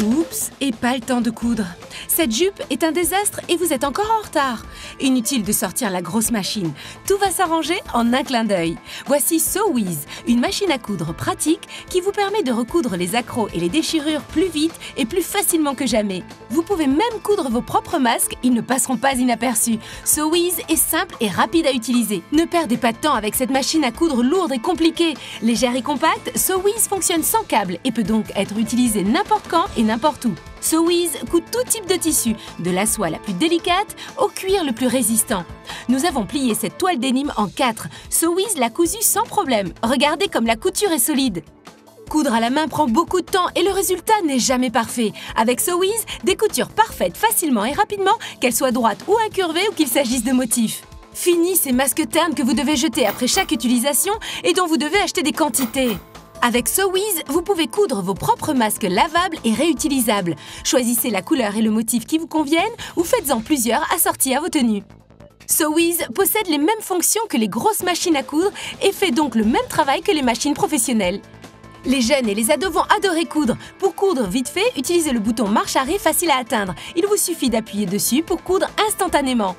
Oups, et pas le temps de coudre. Cette jupe est un désastre et vous êtes encore en retard. Inutile de sortir la grosse machine. Tout va s'arranger en un clin d'œil. Voici SewWiz, une machine à coudre pratique qui vous permet de recoudre les accros et les déchirures plus vite et plus facilement que jamais. Vous pouvez même coudre vos propres masques, ils ne passeront pas inaperçus. SewWiz est simple et rapide à utiliser. Ne perdez pas de temps avec cette machine à coudre lourde et compliquée. Légère et compacte, SewWiz fonctionne sans câble et peut donc être utilisé n'importe quand et n'importe où. SewWiz coud tout type de tissu, de la soie la plus délicate au cuir le plus résistant. Nous avons plié cette toile dénime en 4. SewWiz l'a cousue sans problème. Regardez comme la couture est solide. Coudre à la main prend beaucoup de temps et le résultat n'est jamais parfait. Avec SewWiz, des coutures parfaites facilement et rapidement, qu'elles soient droites ou incurvées ou qu'il s'agisse de motifs. Fini ces masques ternes que vous devez jeter après chaque utilisation et dont vous devez acheter des quantités. Avec SewWiz, vous pouvez coudre vos propres masques lavables et réutilisables. Choisissez la couleur et le motif qui vous conviennent ou faites-en plusieurs assortis à vos tenues. SewWiz possède les mêmes fonctions que les grosses machines à coudre et fait donc le même travail que les machines professionnelles. Les jeunes et les ados vont adorer coudre. Pour coudre vite fait, utilisez le bouton marche-arrêt facile à atteindre. Il vous suffit d'appuyer dessus pour coudre instantanément.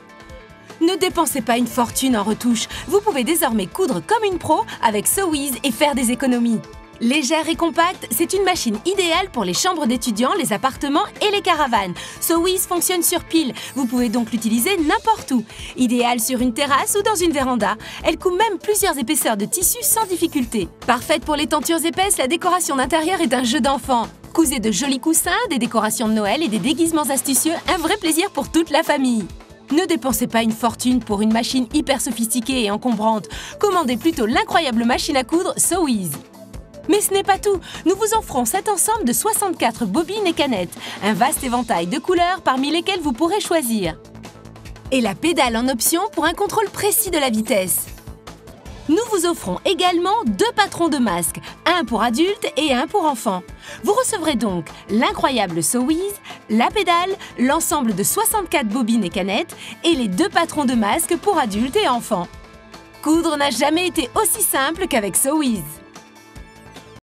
Ne dépensez pas une fortune en retouche. Vous pouvez désormais coudre comme une pro avec SewWiz et faire des économies. Légère et compacte, c'est une machine idéale pour les chambres d'étudiants, les appartements et les caravanes. SewWiz fonctionne sur pile. Vous pouvez donc l'utiliser n'importe où. Idéale sur une terrasse ou dans une véranda. Elle coud même plusieurs épaisseurs de tissu sans difficulté. Parfaite pour les tentures épaisses, la décoration d'intérieur est un jeu d'enfant. Cousez de jolis coussins, des décorations de Noël et des déguisements astucieux, un vrai plaisir pour toute la famille. Ne dépensez pas une fortune pour une machine hyper sophistiquée et encombrante. Commandez plutôt l'incroyable machine à coudre SewWiz. Mais ce n'est pas tout. Nous vous offrons cet ensemble de 64 bobines et canettes. Un vaste éventail de couleurs parmi lesquelles vous pourrez choisir. Et la pédale en option pour un contrôle précis de la vitesse. Nous vous offrons également 2 patrons de masques, un pour adultes et un pour enfants. Vous recevrez donc l'incroyable SewWiz, la pédale, l'ensemble de 64 bobines et canettes et les 2 patrons de masques pour adultes et enfants. Coudre n'a jamais été aussi simple qu'avec SewWiz.